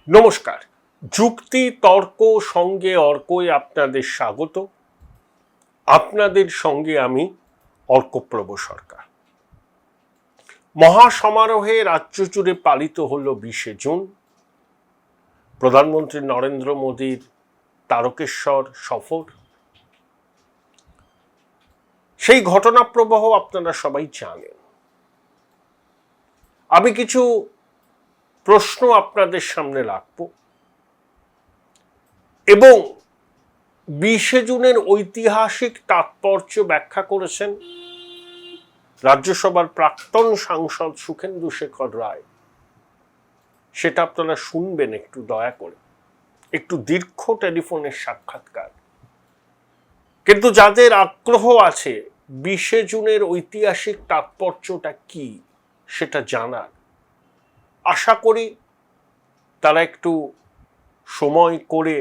নমস্কার। যুক্তি তর্ক সঙ্গে অর্কই আপনাদের স্বাগত। আপনাদের সঙ্গে আমি অর্কপ্রভ সরকার। মহাসমারোহে রাজ্য জুড়ে পালিত হল 20শে জুন। প্রধানমন্ত্রী নরেন্দ্র মোদীর তারকেশ্বর সফর। সেই ঘটনা প্রবাহ আপনারা সবাই জানেন। আমি কিছু প্রশ্ন আপনাদের সামনে রাখব এবং 20শে জুনের ঐতিহাসিক তাৎপর্য ব্যাখ্যা করেছেন রাজ্যসভার প্রাক্তন সাংসদ সুখেন্দু শেখর রায়। সেটা আপনারা শুনবেন একটু দয়া করে, একটু দীর্ঘ টেলিফোনের সাক্ষাৎকার। কিন্তু যাদের আগ্রহ আছে 20শে জুনের ঐতিহাসিক তাৎপর্যটা কি সেটা জানার, আশা করি তারা একটু সময় করে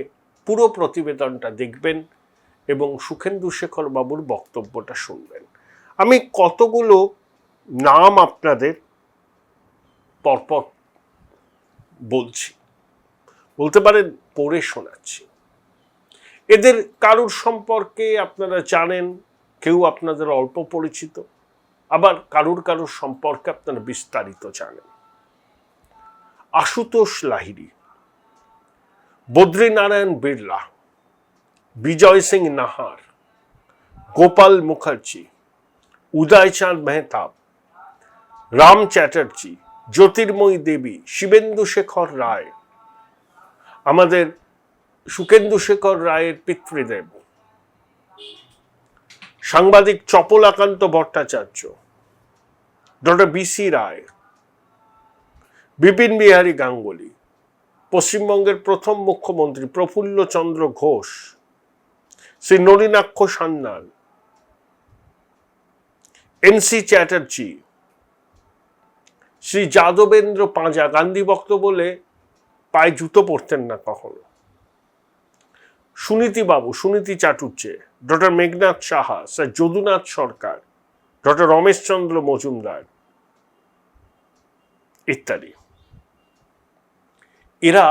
পুরো প্রতিবেদনটা দেখবেন এবং সুখেন্দু শেখর বাবুর বক্তব্যটা শুনবেন। আমি কতগুলো নাম আপনাদের পরপর বলছি, বলতে পারেন পড়ে শোনাচ্ছি। এদের কারুর সম্পর্কে আপনারা জানেন, কেউ আপনাদের অল্প পরিচিত, আবার কারুর সম্পর্কে আপনারা বিস্তারিত জানেন। আশুতোষ লাহিড়ী, বদ্রীনারায়ণ বিড়লা, বিজয় সিং নাহার, গোপাল মুখার্জি, উদয়চাঁদ মেহতাব, রাম চ্যাটার্জি, জ্যোতির্ময়ী দেবী, শিবেন্দু শেখর রায়, আমাদের সুখেন্দু শেখর রায়ের পিতৃদেব, সাংবাদিক চপলাকান্ত ভট্টাচার্য, ডক্টর বিসি রায়, বিপিন বিহারী গাঙ্গুলি, পশ্চিমবঙ্গের প্রথম মুখ্যমন্ত্রী প্রফুল্ল চন্দ্র ঘোষ, শ্রী নলিনাক্ষ সান্যাল, এনসি চ্যাটার্জি, শ্রী যাদবেন্দ্র পাঁজা, গান্ধী ভক্ত বলে পায়ে জুতো পরতেন না কখনো, সুনীতি বাবু, সুনীতি চাটুর্যে, ডক্টর মেঘনাথ সাহা, স্যার যদুনাথ সরকার, ডক্টর রমেশচন্দ্র মজুমদার ইত্যাদি। এরা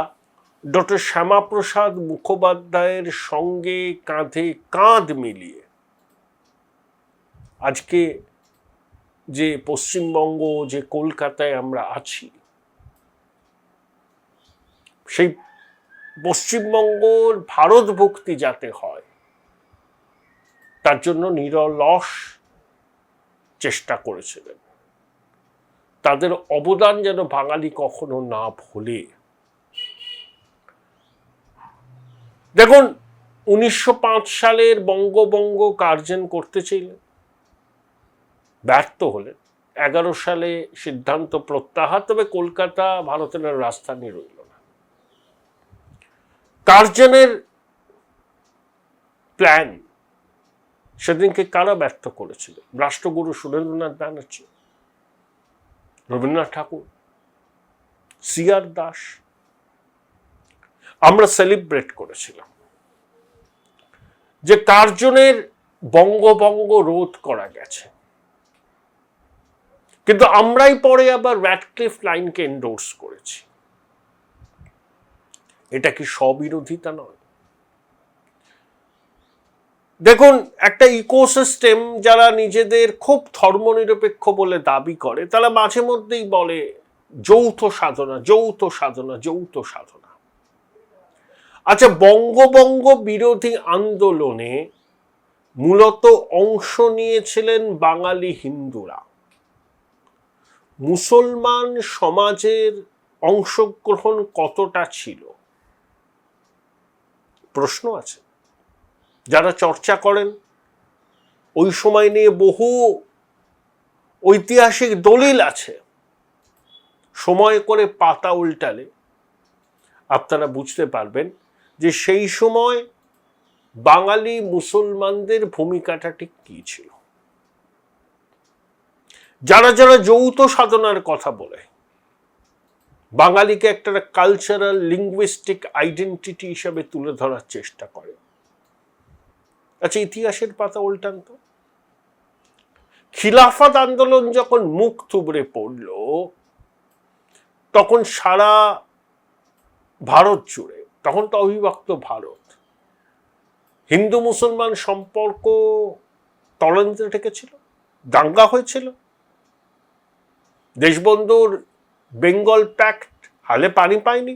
ডক্টর শ্যামাপ্রসাদ মুখোপাধ্যায়ের সঙ্গে কাঁধে কাঁধ মিলিয়ে আজকে যে পশ্চিমবঙ্গ, যে কলকাতায় আমরা আছি, সেই পশ্চিমবঙ্গর ভারত ভক্তি যাতে হয় তার জন্য নিরলস চেষ্টা করেছিলেন। তাদের অবদান যেন বাঙালি কখনো না ভোলে। দেখুন, 1905 সালের বঙ্গভঙ্গ কার্জন করতে চাইলেন, ব্যর্থ হলেন। 11 সালে সিদ্ধান্ত প্রত্যাহার, তবে কলকাতা ভারতের রাজধানী রইল না। কার্জনের প্ল্যান সেদিনকে কারা ব্যর্থ করেছিল? রাষ্ট্রগুরু সুরেন্দ্রনাথ ব্যানার্জি, রবীন্দ্রনাথ ঠাকুর, সিআর দাস। আমরা সেলিব্রেট করেছিলাম যে কার্জনের বঙ্গভঙ্গ রোধ করা গেছে, কিন্তু আমরাই পরে আবার র্যাডক্লিফ লাইনকে এন্ডোর্স করেছি। এটা কি স্ববিরোধিতা নয়? দেখুন, একটা ইকোসিস্টেম যারা নিজেদের খুব ধর্মনিরপেক্ষ বলে দাবি করে, তারা মাঝে মধ্যেই বলে যৌথ সাধনা, যৌথ সাধনা, যৌথ সাধনা। আচ্ছা, বঙ্গভঙ্গ বিরোধী আন্দোলনে মূলত অংশ নিয়েছিলেন বাঙালি হিন্দুরা। মুসলমান সমাজের অংশগ্রহণ কতটা ছিল প্রশ্ন আছে। যারা চর্চা করেন ওই সময় নিয়ে বহু ঐতিহাসিক দলিল আছে, সময় করে পাতা উল্টালে আপনারা বুঝতে পারবেন যে সেই সময় বাঙালি মুসলমানদের ভূমিকাটা ঠিক কি ছিল। যারা যারা যৌথ সাধনার কথা বলে বাঙালিকে একটা কালচারাল লিঙ্গুইস্টিক আইডেন্টিটি হিসাবে তুলে ধরার চেষ্টা করে, আচ্ছা ইতিহাসের পাতা উল্টান তো। খিলাফত আন্দোলন যখন মুখ থুবড়ে পড়ল, তখন সারা ভারত জুড়ে, তখন তো অবিভক্ত ভারত, হিন্দু মুসলমান সম্পর্ক তলানিতে ঠেকেছিল, দাঙ্গা হয়েছিল, দেশবন্ধুর বেঙ্গল প্যাক্ট হালে পানি পায়নি।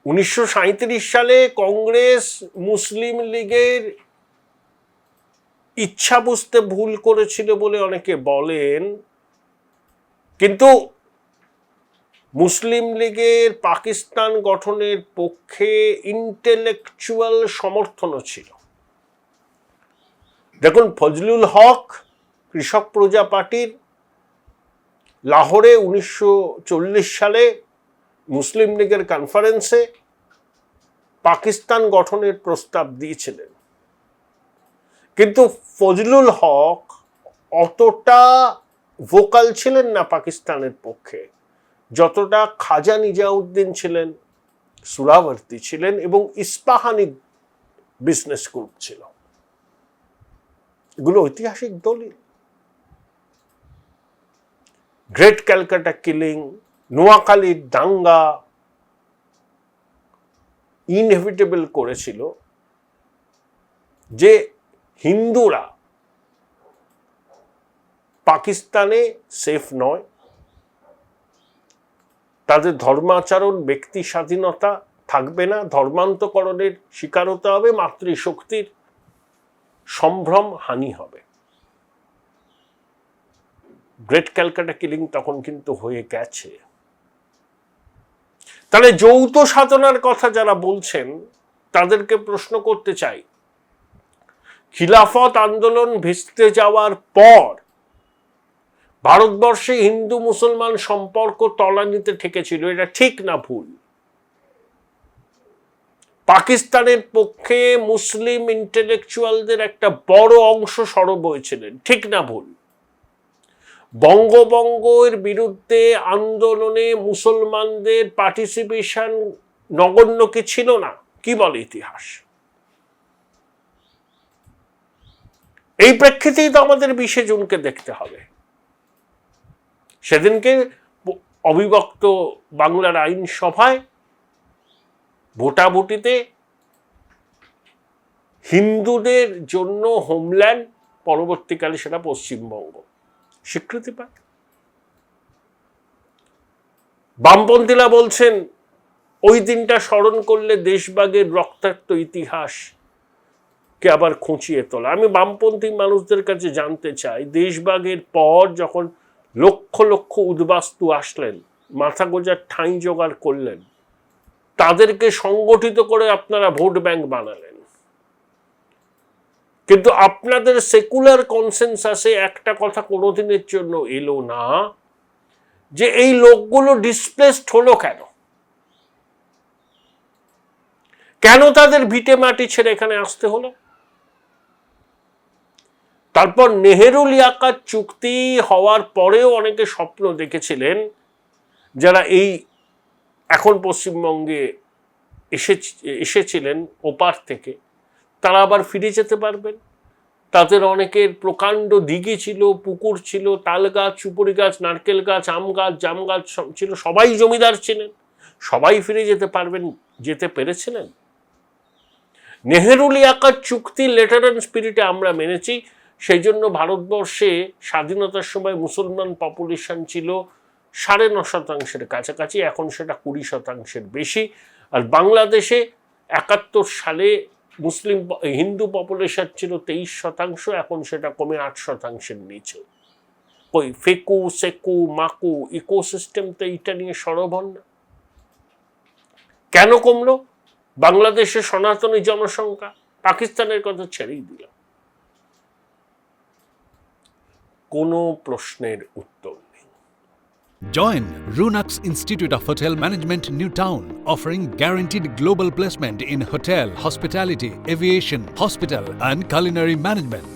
1937 সালে কংগ্রেস মুসলিম লীগের ইচ্ছা বুঝতে ভুল করেছিল বলে অনেকে বলেন, কিন্তু মুসলিম লীগের পাকিস্তান গঠনের পক্ষে ইন্টেলেকচুয়াল সমর্থনও ছিল। দেখুন, ফজলুল হক কৃষক প্রজা পার্টির লাহোরে 1940 সালে মুসলিম লীগের কনফারেন্সে পাকিস্তান গঠনের প্রস্তাব দিয়েছিলেন, কিন্তু ফজলুল হক অতটা ভোকাল ছিলেন না পাকিস্তানের পক্ষে যতটা খাজা নিজাউদ্দিন ছিলেন, সুরাবর্তী ছিলেন এবং ইস্পাহানি বিজনেস গ্রুপ ছিল। এগুলো ঐতিহাসিক দলিল। গ্রেট ক্যালকাটা কিলিং, নোয়াখালীর দাঙ্গা ইনএভিটেবল করেছিল যে হিন্দুরা পাকিস্তানে সেফ নয়, তাদের ধর্মাচরণ, ব্যক্তি স্বাধীনতা থাকবে না, ধর্মান্তকরণের শিকার হতে হবে, মাতৃশক্তির সম্ভ্রম হানি হবে। গ্রেট ক্যালকাটা কিলিং তখন কিন্তু হয়ে গেছে। তাহলে যৌথ সাধনার কথা যারা বলছেন তাদেরকে প্রশ্ন করতে চাই, খিলাফত আন্দোলন ভেস্তে যাওয়ার পর ভারতবর্ষে হিন্দু মুসলমান সম্পর্ক তলানিতে ঠেকেছিল, এটা ঠিক না ভুল? পাকিস্তানের পক্ষে মুসলিম ইন্টেলেকচুয়ালদের একটা বড় অংশ সরব হয়েছিলেন, ঠিক না ভুল? বঙ্গভঙ্গের বিরুদ্ধে আন্দোলনে মুসলমানদের পার্টিসিপেশন নগণ্য কি ছিল না? কি বলে ইতিহাস? এই প্রেক্ষিতেই তো আমাদের 20 জুনকে দেখতে হবে। সেদিনকে অবিভক্ত বাংলার আইনসভায় ভোটাভুটিতে হিন্দুদের জন্য হোমল্যান্ড, পরবর্তীকালে সেটা পশ্চিমবঙ্গ, স্বীকৃতি পায়। বামপন্থীরা বলছেন ওই দিনটা স্মরণ করলে দেশভাগের রক্তাক্ত ইতিহাস কে আবার খুঁচিয়ে তোলা। আমি বামপন্থী মানুষদের কাছে জানতে চাই, দেশভাগের পর যখন লক্ষ লক্ষ উদ্বাস্তু আসলেন, মাথা গোজার ঠাঁই জোগাড় করলেন, তাদেরকে সংগঠিত করে আপনারা ভোট ব্যাংক বানালেন, কিন্তু আপনাদের সেকুলার কনসেনসাসে একটা কথা কোনোদিনের জন্য এলো না যে এই লোকগুলো ডিসপ্লেসড হলো কেন, কেন তাদের ভিটে মাটি ছেড়ে এখানে আসতে হলো। তারপর নেহেরু লিয়াকাত চুক্তি হওয়ার পরেও অনেকে স্বপ্ন দেখেছিলেন, যারা এই এখন পশ্চিমবঙ্গে এসেছিলেন ওপার থেকে, তারা আবার ফিরে যেতে পারবেন। তাদের অনেকের প্রকাণ্ড দিঘি ছিল, পুকুর ছিল, তাল গাছ, সুপুরি গাছ, নারকেল গাছ, আম গাছ, জাম গাছ ছিল, সবাই জমিদার ছিলেন, সবাই ফিরে যেতে পারবেন, যেতে পেরেছিলেন। নেহেরু লিয়াকাত চুক্তি লেটার অ্যান্ড স্পিরিটে আমরা মেনেছি, সেই জন্য ভারতবর্ষে স্বাধীনতার সময় মুসলমান পপুলেশন ছিল 9.5% কাছাকাছি, এখন সেটা 20% বেশি। আর বাংলাদেশে 71 সালে মুসলিম হিন্দু পপুলেশন ছিল 23%, এখন সেটা কমে 8%-এর নিচে। ওই ফেকু সেকু মাকু ইকোসিস্টেম তো এইটা নিয়ে সরব হন না। কেন কমলো? বাংলাদেশের সনাতনী জনসংখ্যা, পাকিস্তানের কথা ছেড়েই দিলাম, কোনো প্রশ্নের উত্তর নেই। Join Runux Institute of Hotel Management, New Town, offering guaranteed global placement in hotel, hospitality, aviation, hospital and culinary management.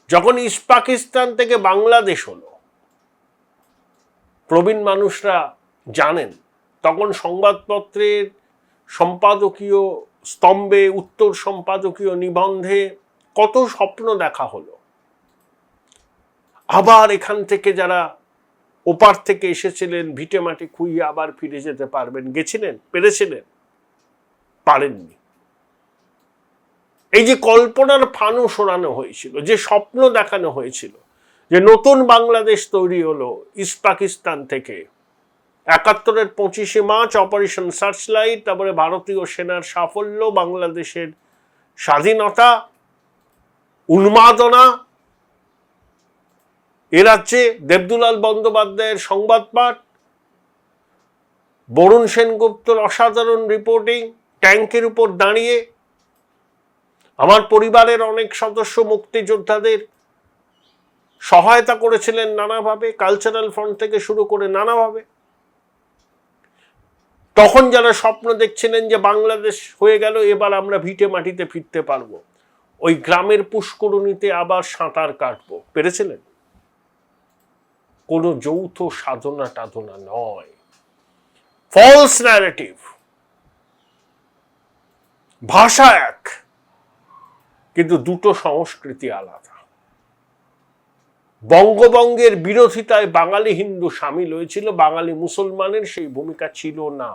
যখন ইস্ট পাকিস্তান থেকে বাংলাদেশ হলো, প্রবীণ মানুষরা জানেন, তখন সংবাদপত্রের সম্পাদকীয় স্তম্ভে, উত্তর সম্পাদকীয় নিবন্ধে কত স্বপ্ন দেখা হলো। আবার এখান থেকে যারা ওপার থেকে এসেছিলেন, ভিটে মাটি খুইয়ে আবার ফিরে যেতে পারবেন, গেছিলেন, পেরেছিলেন? পারেননি। এই যে কল্পনার ফানুস ওড়ানো হয়েছিল, যে স্বপ্ন দেখানো হয়েছিল যে নতুন বাংলাদেশ তৈরি হলো ইস্ট পাকিস্তান থেকে, ৭১-এর ২৫শে মার্চ অপারেশন সার্চলাইট, তারপরে ভারতীয় সেনার সাফল্য, বাংলাদেশের স্বাধীনতা, উন্মাদনা, এ রাজ্যে দেবদুলাল বন্দ্যোপাধ্যায়ের সংবাদ পাঠ, বরুণ সেনগুপ্তর অসাধারণ রিপোর্টিং, ট্যাঙ্কের উপর দাঁড়িয়ে আমার পরিবারের অনেক সদস্য মুক্তিযোদ্ধাদের সহায়তা করেছিলেন নানাভাবে, কালচারাল ফ্রন্ট থেকে শুরু করে নানাভাবে। তখন যারা স্বপ্ন দেখছিলেন যে বাংলাদেশ হয়ে গেল, এবার আমরা ভিটে মাটিতে ফিরতে পারবো, ওই গ্রামের পুষ্করণীতে আবার সাঁতার কাটবো, পেরেছিলেন? কোনো যৌথ সাধনা টাধনা নয়, ফলস ন্যারেটিভ। ভাষা এক, কিন্তু দুটো সংস্কৃতি আলাদা। বঙ্গভঙ্গের বিরোধিতায় বাঙালি হিন্দু সামিল হয়েছিল, বাঙালি মুসলমানের সেই ভূমিকা ছিল না,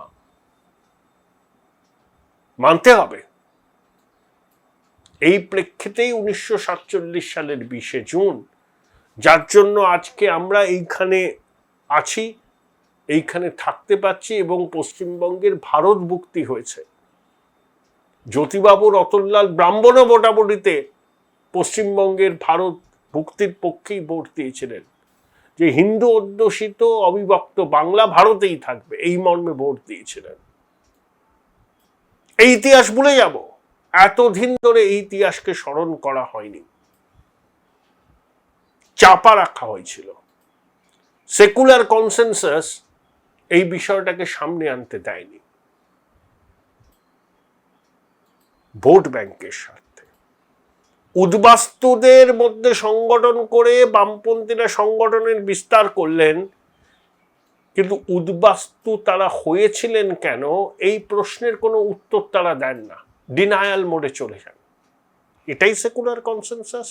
মানতে হবে। এই প্রেক্ষিতেই ১৯৪৭ সালের ২০শে জুন, যার জন্য আজকে আমরা এইখানে আছি, এইখানে থাকতে পাচ্ছি এবং পশ্চিমবঙ্গের ভারত মুক্তি হয়েছে। জ্যোতিবাবু রতনলাল ব্রাহ্মণও মোটামুটিতে পশ্চিমবঙ্গের ভারত মুক্তির পক্ষেই ভোট দিয়েছিলেন, যে হিন্দু অধ্যুষিত অবিভক্ত বাংলা ভারতেই থাকবে, এই মর্মে ভোট দিয়েছিলেন। এই ইতিহাস ভুলে যাব? এতদিন ধরে এই ইতিহাসকে স্মরণ করা হয়নি, চাপা রাখা হয়েছিল। সেকুলার কনসেনসাস এই বিষয়টাকে সামনে আনতে দেয়নি, ভোট ব্যাংকের স্বার্থে। উদ্বাস্তুদের মধ্যে সংগঠন করে বামপন্থীরা সংগঠনের বিস্তার করলেন, কিন্তু উদ্বাস্তু তারা হয়েছিলেন কেন, এই প্রশ্নের কোনো উত্তর তারা দেন না, ডিনায়াল মোডে চলে যান। এটাই সেকুলার কনসেনসাস।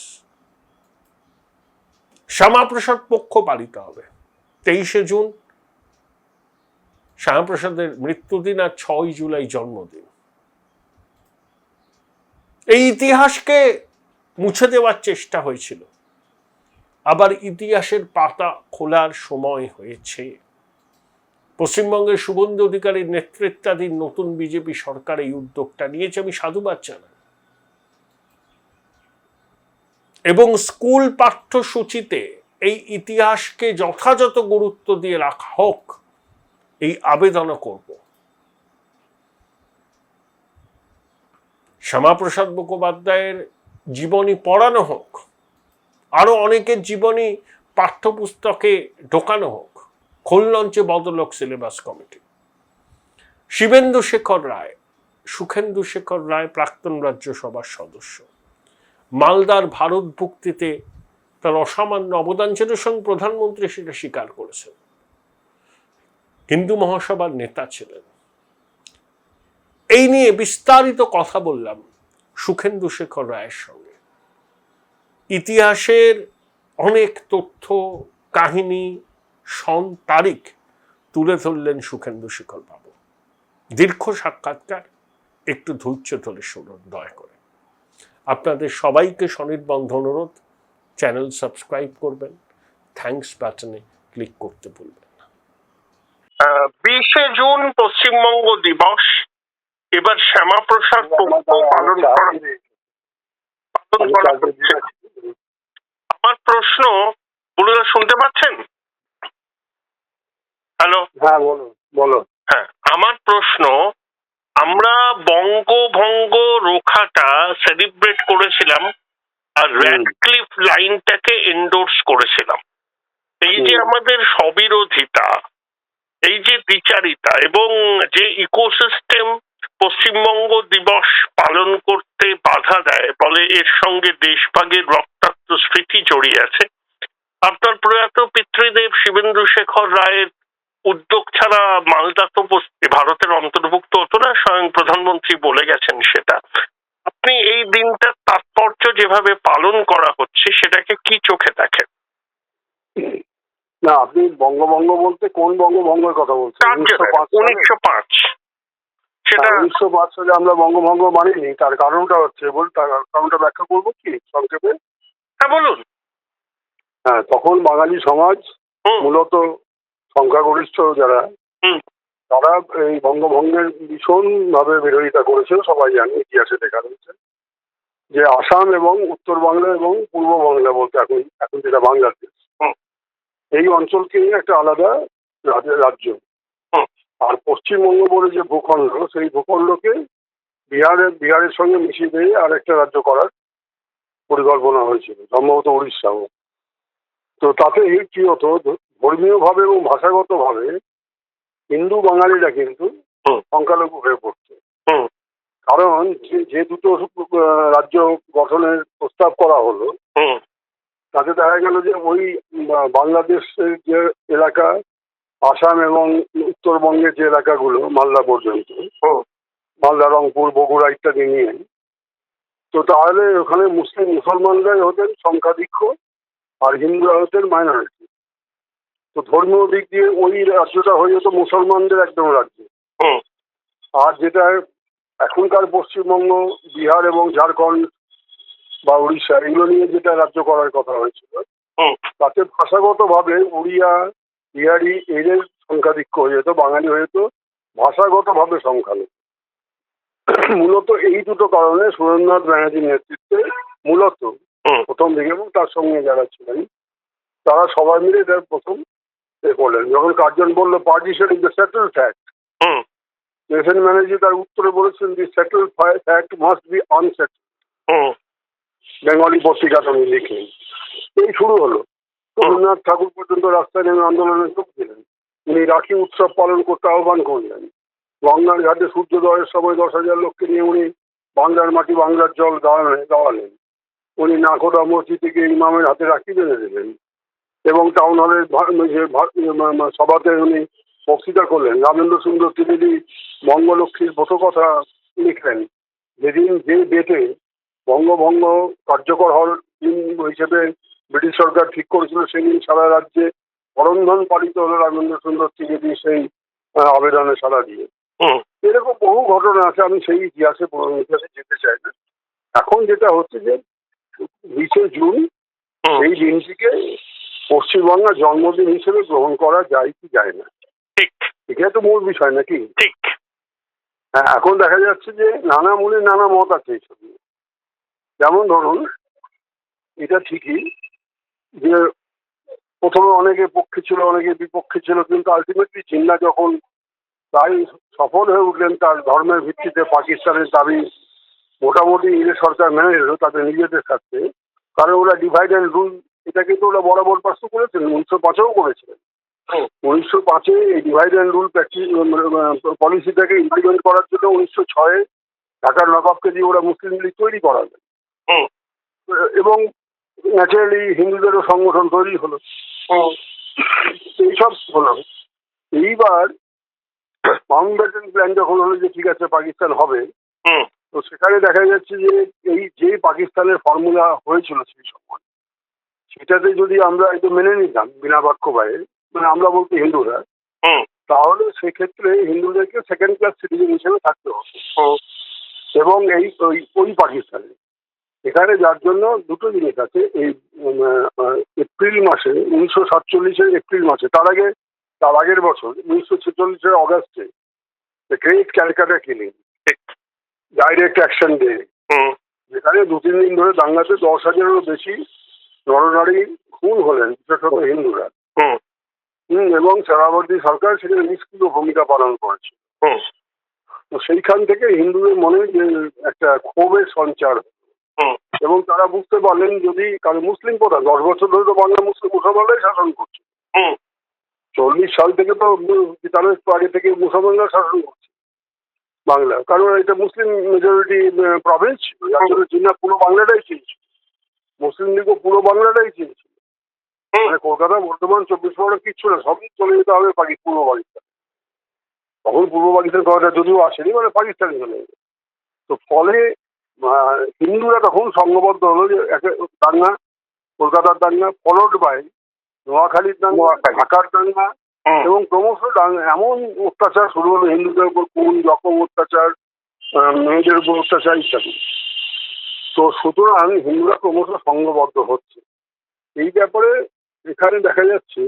শ্যামাপ্রসাদ পক্ষ পালিত হবে ২৩শে জুন, শ্যামাপ্রসাদের মৃত্যুদিন, আর ৬ জুলাই জন্মদিন। এই ইতিহাসকে মুছে দেওয়ার চেষ্টা হয়েছিল, আবার ইতিহাসের পাতা খোলার সময় হয়েছে। পশ্চিমবঙ্গের শুভেন্দু অধিকারীর নেতৃত্বাধীন নতুন বিজেপি সরকার এই উদ্যোগটা নিয়েছে, আমি সাধুবাদ জানাই। এবং স্কুল পাঠ্যসূচিতে এই ইতিহাসকে যথাযথ গুরুত্ব দিয়ে রাখা হোক, এই আবেদনও করব। শ্যামাপ্রসাদ মুখোপাধ্যায়ের জীবনী পড়ানো হোক, আরো অনেকের জীবনী পাঠ্যপুস্তকে ঢোকানো হোক, খোললঞ্চে বদলক সিলেবাস কমিটি। শিবেন্দু শেখর রায়, সুখেন্দু শেখর রায় প্রাক্তন রাজ্যসভার সদস্য, মালদার ভারত মুক্তিতে তার অসামান্য অবদান ছিল, সঙ্গে প্রধানমন্ত্রী সেটা স্বীকার করেছেন। হিন্দু মহাসভার নেতা ছিলেন। এই নিয়ে বিস্তারিত কথা বললাম সুখেন্দু শেখর রায়ের সঙ্গে। ইতিহাসের অনেক তথ্য, কাহিনী, সন, তারিখ তুলে ধরলেন সুখেন্দু শেখর বাবু। দীর্ঘ সাক্ষাৎকার, একটু ধৈর্য ধরে শুনুন দয়া করে। আপনাদের সবাইকে স্বনির্বন্ধ অনুরোধ, চ্যানেল সাবস্ক্রাইব করবেন, থ্যাঙ্কস বাটনে ক্লিক করতে ভুলবেন না। ২০শে জুন পশ্চিমবঙ্গ দিবস। এবার শ্যামাপ্রসাদ পক্ষ পালন করা হচ্ছে। আমার প্রশ্ন, বলুদা শুনতে পাচ্ছেন? হ্যালো, হ্যাঁ বলো। হ্যাঁ, আমার প্রশ্ন, আমরা বঙ্গভঙ্গ রোখাটা সেলিব্রেট করেছিলাম আর র্যাডক্লিফ লাইনটাকে এন্ডোর্স করেছিলাম। এই যে আমাদের স্ববিরোধিতা, এই যে দ্বিচারিতা এবং যে ইকোসিস্টেম পশ্চিমবঙ্গ দিবস পালন করতে বাধা দেয়, বলে এর সঙ্গে দেশভাগের রক্তাক্ত স্মৃতি জড়িয়ে আছে। আপনার প্রয়াত পিতৃদেব শিবেন্দু শেখর রায়ের উদ্যোগ ছাড়া মালদা তো ভারতের অন্তর্ভুক্ত হতো না, স্বয়ং প্রধানমন্ত্রী বলে গেছেন সেটা। আপনি এই দিনটার তাৎপর্য যেভাবে পালন করা হচ্ছে, সেটাকে কি চোখে দেখেন? না, না, আপনি বঙ্গভঙ্গ বলতে কোন বঙ্গভঙ্গের কথা বলছেন? 1905 সেটা 1905 সালে আমরা বঙ্গভঙ্গ মানিনি। তার কারণটা হচ্ছে, তার কারণটা ব্যাখ্যা করবো কি সংক্ষেপে? হ্যাঁ বলুন। হ্যাঁ, তখন বাঙালি সমাজ মূলত সংখ্যাগরিষ্ঠ যারা, তারা এই বঙ্গভঙ্গের ভীষণ ভাবে বিরোধিতা করেছিল। সবাই জানে, ইতিহাসে দেখা রয়েছে যে আসাম এবং উত্তর বাংলা এবং পূর্ব বাংলা বলতে এখন যেটা বাংলাদেশ, এই অঞ্চলকে নিয়ে একটা আলাদা রাজ্য, আর পশ্চিমবঙ্গ বলে যে ভূখণ্ড, সেই ভূখণ্ডকে বিহারের সঙ্গে মিশিয়ে দিয়ে আর একটা রাজ্য করার পরিকল্পনা হয়েছিল, সম্ভবত উড়িষ্যাও। তো তাতে কি হতো, ধর্মীয়ভাবে এবং ভাষাগতভাবে হিন্দু বাঙালিরা কিন্তু সংখ্যালঘু হয়ে পড়তো। কারণ যে দুটো রাজ্য গঠনের প্রস্তাব করা হলো, তাতে দেখা গেল যে ওই বাংলাদেশের যে এলাকা, আসাম এবং উত্তরবঙ্গের যে এলাকাগুলো মালদা পর্যন্ত, মালদা, রংপুর, বগুড়া ইত্যাদি নিয়ে, তো তাহলে ওখানে মুসলমানরাই হতেন সংখ্যাধিক্য আর হিন্দুরা হতেন মাইনরিটি। তো ধর্মীয় দিক দিয়ে ওই রাজ্যটা হয়ে যেত মুসলমানদের একদম রাজ্য। আর যেটা এখনকার পশ্চিমবঙ্গ, বিহার এবং ঝাড়খণ্ড বা উড়িষ্যা, এগুলো নিয়ে যেটা রাজ্য করার কথা হয়েছিল, তাতে ভাষাগতভাবে উড়িয়া, বিহারি এদের সংখ্যাধিক্য হয়ে যেত, বাঙালি হয়ে যেত ভাষাগতভাবে সংখ্যালঘু। মূলত এই দুটো কারণে সুরেন্দ্রনাথ ব্যানার্জির নেতৃত্বে মূলত প্রথম দিকে, এবং তার সঙ্গে যারা ছিলেন তারা সবাই মিলে এটার প্রথম করলেন। যখন কার্জন বললো partition is the settle fact, S N Banerjee তার উত্তরে বলেছেন the settle fact must be unsettle. Bengalee পত্রিকাতে উনি লিখলেন। এই শুরু হলো। রবীন্দ্রনাথ ঠাকুর পর্যন্ত রাস্তায় নেমে আন্দোলনে যোগ দিলেন। উনি রাখি উৎসব পালন করতে আহ্বান করলেন। গঙ্গার ঘাটে সূর্যোদয়ের সময় 10,000 লোককে নিয়ে উনি বাংলার মাটি, বাংলার জল গাওয়ালেন। উনি নাকোদা মসজিদ থেকে ইমামের হাতে রাখি বেঁধে দিলেন এবং টাউন হলের সভাতে উনি বক্তৃতা করলেন। রামেন্দ্র সুন্দর ত্রিবেদী বঙ্গলক্ষ্মীর ব্রত কথা লিখলেন। যেদিন যে ডেটে বঙ্গভঙ্গ কার্যকর হওয়ার দিন হিসেবে ব্রিটিশ সরকার ঠিক করেছিল, সেদিন সারা রাজ্যে করন্ধন পালিত হলো রামেন্দ্র সুন্দর ত্রিবেদী সেই আবেদনে সাড়া দিয়ে। এরকম বহু ঘটনা আছে, আমি সেই ইতিহাসে যেতে চাই না। এখন যেটা হচ্ছে যে 20শে জুন এই দিনটিকে পশ্চিমবাংলার জন্মদিন হিসেবে গ্রহণ করা যায় কি যায় না, এটা তো মূল বিষয় নাকি? হ্যাঁ, এখন দেখা যাচ্ছে যে নানা মনে নানা মত আছে এইসব নিয়ে। যেমন ধরুন, এটা ঠিকই যে প্রথমে অনেকে পক্ষে ছিল, অনেকে বিপক্ষে ছিল, কিন্তু আলটিমেটলি জিন্না যখন তাই সফল হয়ে উঠলেন, তার ধর্মের ভিত্তিতে পাকিস্তানের দাবি মোটামুটি ইংরেজ সরকার মেনে নিল তাদের নিজেদের স্বার্থে। কারণ ওরা ডিভাইড অ্যান্ড রুল, এটা কিন্তু ওরা বরাবর পাশ করেছেন, 1905-এও করেছিলেন। 1905-এ এই ডিভাইড অ্যান্ড রুল পলিসিটাকে ইমপ্লিমেন্ট করার জন্য 1906-এ ঢাকার নবাবকে দিয়ে ওরা মুসলিম লীগ তৈরি করালেন এবং ন্যাচারালি হিন্দুদেরও সংগঠন তৈরি হলো। এইসব হলো। এইবার মাউন্টব্যাটেন প্ল্যান যখন হলো যে ঠিক আছে পাকিস্তান হবে, তো সেখানে দেখা যাচ্ছে যে এই যে পাকিস্তানের ফর্মুলা হয়েছিল সেই সময়, সেটাতে যদি আমরা একটু মেনে নিতাম বিনা বাক্য ব্যয়ে, মানে আমরা বলতে হিন্দুরা, তাহলে সেক্ষেত্রে হিন্দুদেরকে সেকেন্ড ক্লাস সিটিজেন হিসেবে থাকতে হবে। এবং ওই পাকিস্তানে এখানে যার জন্য দুটো জিনিস আছে। এই এপ্রিল মাসে 1947-এর এপ্রিল মাসে, তার আগের বছর 1946-এর অগাস্টে great Calcutta killing, direct action day, যেখানে 2-3 দিন ধরে দাঙ্গাতে 10,000-এরও বেশি নরনারী খুন হলেন, বিশেষত হিন্দুরা। এবং সরাবর্তী সরকার সেখানে নিষ্ক্রিয় ভূমিকা পালন করেছে। তো সেইখান থেকে হিন্দুদের মনে যে একটা ক্ষোভের সঞ্চার, এবং তারা বুঝতে পারলেন যদি, কারণ মুসলিম প্রধান 10 বছর ধরে তো বাংলা মুসলমানরাই শাসন করছে। 40 সাল থেকে তো 43 আগে থেকে মুসলমানরা শাসন করছে বাংলা, কারণ এটা মুসলিম মেজরিটি প্রভিন্স ছিল, যার জন্য জিন্না পুরো বাংলাটাই চিনছিল, মুসলিম লীগও পুরো বাংলাটাই চিনছিল। মানে কলকাতা, বর্ধমান, 24 পরগনা কিচ্ছু না, সবই চলে যেতে হবে পূর্ব পাকিস্তান। তখন পূর্ব পাকিস্তান কথাটা যদিও আসেনি, মানে পাকিস্তানে চলে যাবে। তো ফলে হিন্দুরা তখন সংঘবদ্ধ হলো যে দাঙ্গা, কলকাতার দাঙ্গা, ফলোড বাই নোয়াখালীর দাঙ্গা, নোয়াখালী। ঢাকার দাঙ্গা, এবং ক্রমশ এমন অত্যাচার শুরু হলো, হিন্দুদের উপর কোন রকম অত্যাচার, মেয়েদের উপর অত্যাচার ইত্যাদি। তো সুতরাং হিন্দুরা ক্রমশ সংঘবদ্ধ হচ্ছে। এই ব্যাপারে এখানে দেখা যাচ্ছে,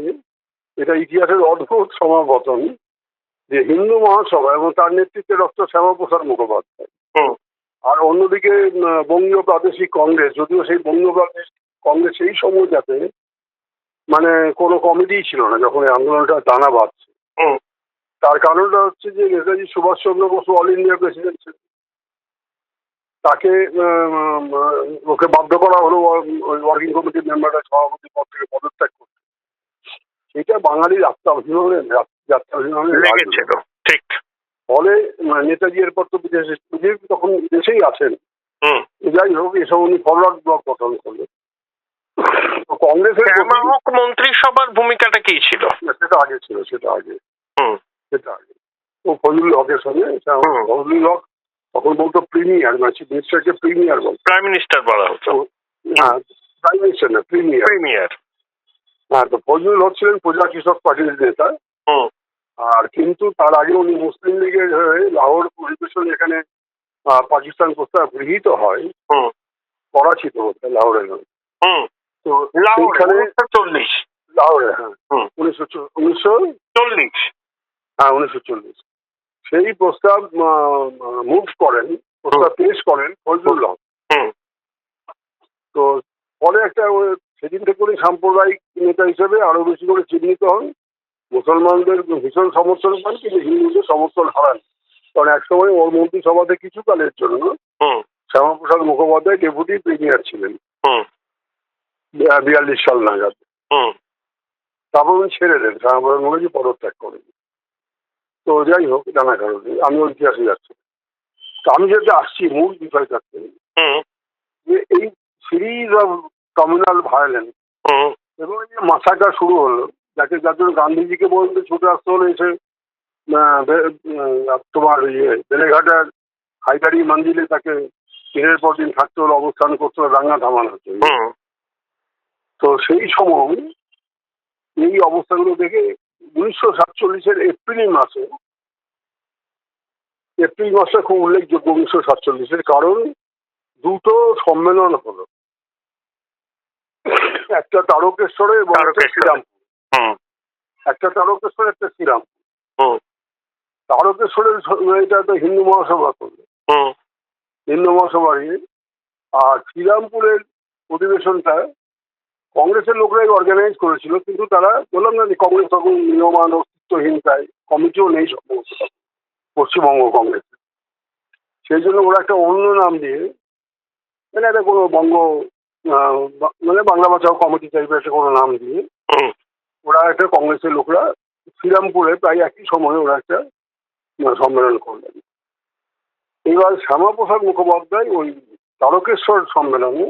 এটা ইতিহাসের অদ্ভুত সমাবর্তন, যে হিন্দু মহাসভা এবং তার নেতৃত্বে ডক্টর শ্যামাপ্রসাদ মুখোপাধ্যায়, আর অন্যদিকে বঙ্গীয় প্রাদেশিক কংগ্রেস, যদিও সেই বঙ্গীয় প্রাদেশিক কংগ্রেস সেই সময় যাতে মানে কোনো কমিটি ছিল না যখন এই আন্দোলনটা দানা বাঁধছে। তার কারণটা হচ্ছে যে Netaji Subhas Chandra Bose all India president ছিলেন, তাকে ওকে বাধ্য করা হলো ওই ওয়ার্কিং কমিটির মেম্বাররা সভাপতি পদ থেকে পদত্যাগ করতে। সেটা বাঙালির আত্মাভিমানের লেগেছিল, ঠিক। ফলে নেতাজি এরপর তো বিদেশে তখন দেশেই আছেন। যাই হোক, এসব উনি ফরওয়ার্ড ব্লক গঠন করলেন। কংগ্রেসের মন্ত্রিসভার ভূমিকাটা কি ছিল? সেটা আগে ছিল, সেটা আগে ও ফজলুল হকের সঙ্গে, ফজলুল হক তখন বলতো প্রিমিয়ার, মানে চিফ মিনিস্টারকে প্রিমিয়ার বলতো। প্রাইম মিনিস্টার বলা হতো। হ্যাঁ, প্রাইম মিনিস্টার না, প্রিমিয়ার। হ্যাঁ, তো ফজলুল হক ছিলেন প্রজা কৃষক পার্টির নেতা। আর কিন্তু তার আগে উনি মুসলিম লীগের হয়ে লাহোর অধিবেশন, এখানে পাকিস্তান প্রস্তাব গৃহীত হয়, করাচিতে হতো, লাহোরে নয়। তো সেইখানে লাহোরে, হ্যাঁ, 1940 সেই প্রস্তাব মুভ করেন, প্রস্তাব পেশ করেন ফজলুল হক। তো ফলে একটা সেদিন থেকে উনি সাম্প্রদায়িক নেতা হিসেবে আরো বেশি করে চিহ্নিত হন। মুসলমানদের ভীষণ সমর্থন পান, কিন্তু হিন্দুদের সমর্থন হারান। কারণ একসময় ওর মন্ত্রিসভাতে কিছুকালের জন্য শ্যামাপ্রসাদ মুখোপাধ্যায় ডেপুটি প্রিমিয়ার ছিলেন 42 সাল নাগাদ। তারপর উনি ছেড়ে দেন, শ্যামাপ্রসাদ মুখার্জি পদত্যাগ করেন। তো যাই হোক, নানা কারণে আমি ওই ইতিহাসে যাচ্ছি। তো আমি যেটা আসছি মূল বিষয়টাতে, যে এই সিরিজ অফ কমিউনাল ভায়োলেন্স এবং এই যে মাসাকার শুরু হলো, যার জন্য গান্ধীজিকে বলতে ছুটে আসতে হলো এসে তোমার বেলেঘাটার হায়দারি মন্দিরে তাকে দিনের পর দিন থাকতে হলো, অবস্থান করতে হলো দাঙ্গা থামানোর জন্য। তো সেই সময় এই অবস্থাগুলো দেখে 1947 এপ্রিল মাসটা খুব উল্লেখযোগ্য। 1947, কারণ দুটো সম্মেলন হলো, একটা তারকেশ্বরে এবং একটা শ্রীরামপুর। একটা তারকেশ্বর, একটা শ্রীরামপুর। তারকেশ্বরের এটা তো হিন্দু মহাসভা করলো, হিন্দু মহাসভার। আর শ্রীরামপুরের অধিবেশনটা কংগ্রেসের লোকরাই অর্গানাইজ করেছিল, কিন্তু তারা বললাম না যে কংগ্রেস তখন নিয়মান অস্তিত্বহীনতায়, কমিটিও নেই সমস্ত পশ্চিমবঙ্গ কংগ্রেস। সেই জন্য ওরা একটা অন্য নাম দিয়ে, মানে একটা কোনো মানে বাংলা বাঁচাও কমিটি টাইপের একটা কোনো নাম দিয়ে ওরা একটা কংগ্রেসের লোকরা শ্রীরামপুরে প্রায় একই সময়ে ওরা একটা সম্মেলন করলেন। এবার শ্যামাপ্রসাদ মুখোপাধ্যায় ওই তারকেশ্বর সম্মেলনে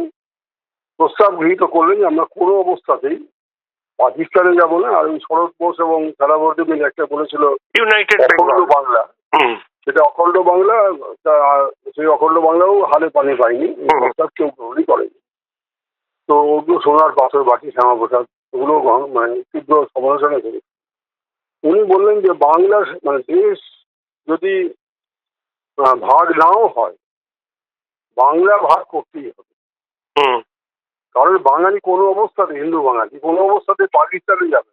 প্রস্তাব গৃহীত করলেন যে আমরা কোনো অবস্থাতেই পাকিস্তানে যাব না। আর ওই শরৎ বোস এবং সারাবর্তী মিলে একটা বলেছিল ইউনাইটেড অখণ্ড বাংলা, সেটা অখণ্ড বাংলা। সেই অখণ্ড বাংলাও হালে পানি পায়নি, প্রস্তাব কেউ গ্রহণই করেনি। তো ওগুলো সোনার পাথর বাকি শ্যামাপ্রসাদ ওগুলো মানে তীব্র সমালোচনা করে উনি বললেন যে বাংলা মানে দেশ যদি ভাগ নাও হয়, বাংলা ভাগ করতেই হবে। কারণ বাঙালি কোনো অবস্থাতে, হিন্দু বাঙালি কোনো অবস্থাতে পাকিস্তানে যাবে,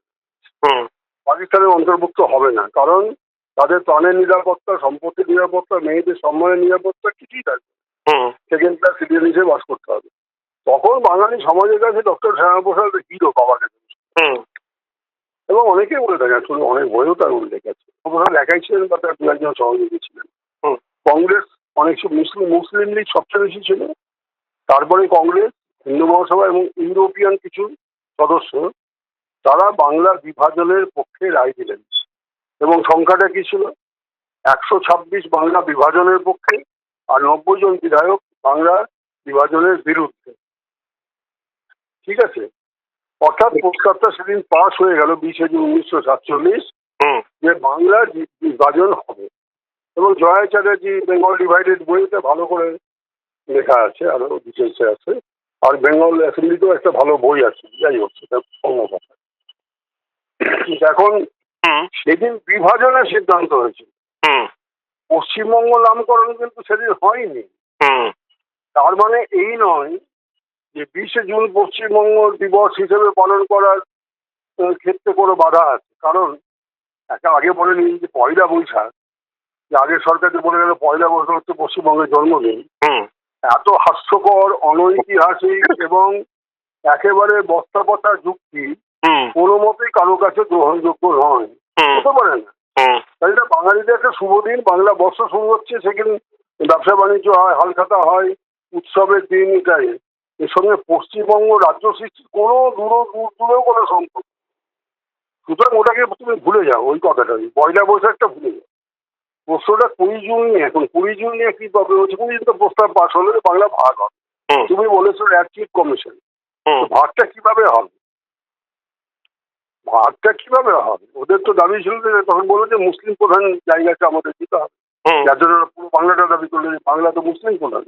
পাকিস্তানের অন্তর্ভুক্ত হবে না। কারণ তাদের প্রাণের নিরাপত্তা, সম্পত্তির নিরাপত্তা, মেয়েদের সম্মানের নিরাপত্তা কিছুই থাকবে, সেকেন্ড ক্লাস সিটিজেন হিসেবে বাস করতে হবে। তখন বাঙালি সমাজের কাছে ডক্টর শ্যামাপ্রসাদ হিরো বাবাকে, এবং অনেকেই বলে থাকে, আসলে অনেক বইও তার উল্লেখ আছে। শ্যামাপ্রসাদ একাই ছিলেন বা তার দু একজন সহযোগী ছিলেন। কংগ্রেস অনেক মুসলিম লীগ সবচেয়ে বেশি ছিল, তারপরে কংগ্রেস, হিন্দু মহাসভা এবং ইউরোপিয়ান কিছু সদস্য, তারা বাংলার বিভাজনের পক্ষে রায় দিলেন। এবং সংখ্যাটা কি ছিল? 126 বাংলা বিভাজনের পক্ষে আর 90 জন বিধায়ক বাংলা বিভাজনের বিরুদ্ধে। ঠিক আছে, অর্থাৎ প্রস্তাবটা সেদিন পাস হয়ে গেল 20 জুন 1947, যে বাংলার বিভাজন হবে। এবং জয়া চ্যাটার্জি বেঙ্গল ডিভাইডেড বইতে ভালো করে লেখা আছে, আরো ডিটেলসে আছে। আর বেঙ্গল অ্যাসেম্বলিতেও একটা ভালো বই আছে। যাই হোক, সেটা অন্য কথা। এখন সেদিন বিভাজনের সিদ্ধান্ত হয়েছিল, পশ্চিমবঙ্গ নামকরণ কিন্তু সেদিন হয়নি। তার মানে এই নয় যে 20শে জুন পশ্চিমবঙ্গ দিবস হিসেবে পালন করার ক্ষেত্রে কোনো বাধা আছে। কারণ একটা আগে বলেনি যে পয়লা বৈশাখ, যে আগের সরকারকে বলে গেল পয়লা বৈশাখ হচ্ছে পশ্চিমবঙ্গের জন্মদিন। এত হাস্যকর, অনৈতিহাসিক এবং একেবারে বস্তাপচা যুক্তি কোনো মতেই কারো কাছে গ্রহণযোগ্য নয়, হতে পারে না। তাই না, বাঙালিদের একটা শুভ দিন, বাংলা বর্ষ শুরু হচ্ছে, সেখানে ব্যবসা বাণিজ্য হয়, হালখাতা হয়, উৎসবের দিন, এটাই। এর সঙ্গে পশ্চিমবঙ্গ রাজ্য সৃষ্টির কোনো দূরেও কোনো সম্পর্ক। সুতরাং ওটাকে তুমি ভুলে যাও, ওই কথাটাই, পয়লা বৈশাখটা ভুলে যাও। প্রশ্নটা 20 জুন নিয়ে, এখন 20 জুন নিয়ে কি প্রবলেম হচ্ছে? 20 জুন তো প্রস্তাব পাশ হলে বাংলা ভাগ হবে। তুমি বলেছো র্যাটক্লিফ কমিশন, ভাগটা কিভাবে হবে? ভাগটা কিভাবে হবে? ওদের তো দাবি ছিল যে, তখন বললো যে মুসলিম প্রধান জায়গাটা আমাদের দিতে হবে, যার জন্য পুরো বাংলাটা দাবি করলো যে বাংলা তো মুসলিম প্রধান।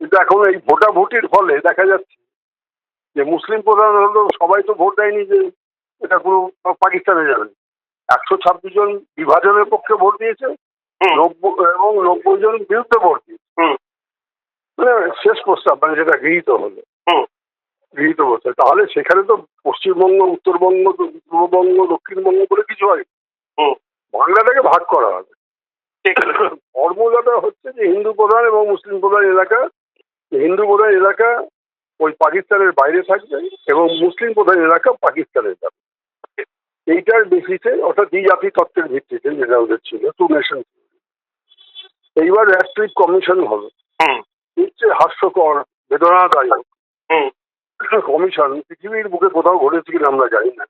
কিন্তু এখন এই ভোটাভুটির ফলে দেখা যাচ্ছে যে মুসলিম প্রধান হলো, সবাই তো ভোট দেয়নি যে এটা পুরো পাকিস্তানে যাবে। 126 জন বিভাজনের পক্ষে ভোট দিয়েছে, 90 জন বিরুদ্ধে ভোট দিয়েছে। মানে শেষ প্রস্তাব, মানে যেটা গৃহীত হলো, গৃহীত বলছে। তাহলে সেখানে তো পশ্চিমবঙ্গ, উত্তরবঙ্গ, পূর্ববঙ্গ, দক্ষিণবঙ্গ বলে কিছু হয়, বাংলাটাকে ভাগ করা হবে। ফর্মুলাটা হচ্ছে যে হিন্দু প্রধান এবং মুসলিম প্রধান এলাকা, হিন্দু প্রধান এলাকা ওই পাকিস্তানের বাইরে থাকবে এবং মুসলিম প্রধান এলাকা পাকিস্তানের যাবে। এইটার বেসিসে, অর্থাৎ দ্বিজাতি তত্ত্বের ভিত্তিতে যেটা ওদের ছিল, 2 নেশন। এইবার র্যাটক্লিফ কমিশন হবে, হচ্ছে হাস্যকর, বেদনাদায়ক কমিশন। পৃথিবীর বুকে কোথাও ঘটেছে কিনা আমরা জানি না।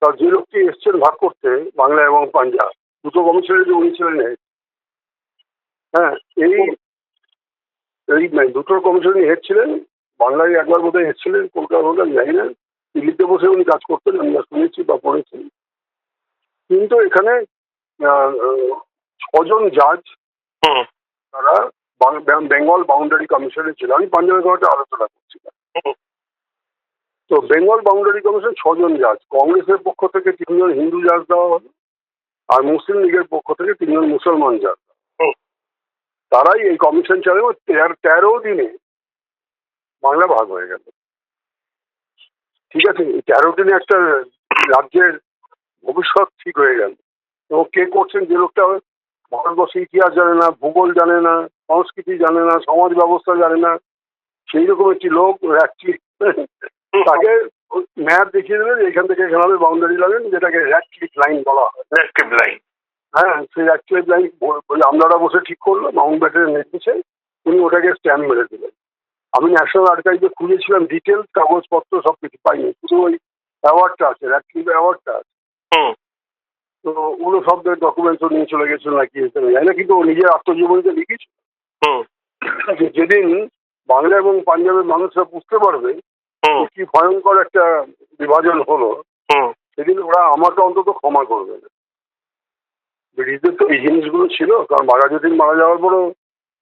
তা যে লোকটি এসছেন ভাগ করতে, বাংলা এবং পাঞ্জাব, দুটো কমিশনের যে উনি ছিলেন হেড, হ্যাঁ, এই দুটো কমিশনের হেড ছিলেন। বাংলায় একবার বোধহয় হেড ছিলেন, কলকাতা বোধহয় জানি না, দিল্লিতে বসে উনি কাজ করতেন, আমরা শুনেছি বা পড়েছি। কিন্তু এখানে 6 জন জাজ, তারা বেঙ্গল বাউন্ডারি কমিশনে ছিল। আমি পাঞ্জাবের কথাটা আলোচনা করছিলাম। তো বেঙ্গল বাউন্ডারি কমিশন 6 জন জাজ, কংগ্রেসের পক্ষ থেকে 3 জন হিন্দু জাজ দেওয়া হলো, আর মুসলিম লীগের পক্ষ থেকে 3 জন মুসলমান জাজ। তারাই এই কমিশন চালাবে। 13 দিনে বাংলা ভাগ হয়ে গেল। ঠিক আছে, 13 দিনে একটা রাজ্যের ভবিষ্যৎ ঠিক হয়ে গেল। এবং কে করছেন? যে লোকটা ভারতবর্ষের ইতিহাস জানে না, ভূগোল জানে না, সংস্কৃতি জানে না, সমাজ ব্যবস্থা জানে না, সেই রকম একটি লোক র্যাটক্লিফ, তাকে ম্যাপ দেখিয়ে দেবেন, এখান থেকে এখানে হবে বাউন্ডারি লাইন, যেটাকে র্যাটক্লিফ লাইন বলা হয়। র্যাটক্লিফ লাইন, হ্যাঁ, সেই র্যাটক্লিফ লাইন আমলারা বসে ঠিক করলো, মাউন্ট ব্যাটেনের নির্দেশে উনি ওটাকে স্ট্যাম্প মেরে দিলেন। আমি ন্যাশনাল আর্কাইভে খুঁজেছিলাম ডিটেলস, কাগজপত্র সব কিছু পাইনি, শুধু ওই অ্যাওয়ার্ডটা আছে, র্যাটক্লিফ অ্যাওয়ার্ডটা আছে। তো ওগুলো সব ডকুমেন্টসও নিয়ে চলে গেছিল নাকি জানি না, কিন্তু ও নিজের আত্মজীবনীতে লিখেছিল যে যেদিন বাংলা এবং পাঞ্জাবের মানুষরা বুঝতে পারবে কি ভয়ঙ্কর একটা বিভাজন হলো, সেদিন ওরা আমাকে অন্তত ক্ষমা করবে না। ব্রিটিশদের তো এই জিনিসগুলো ছিল, কারণ বাঘাযতীন মারা যাওয়ার পরও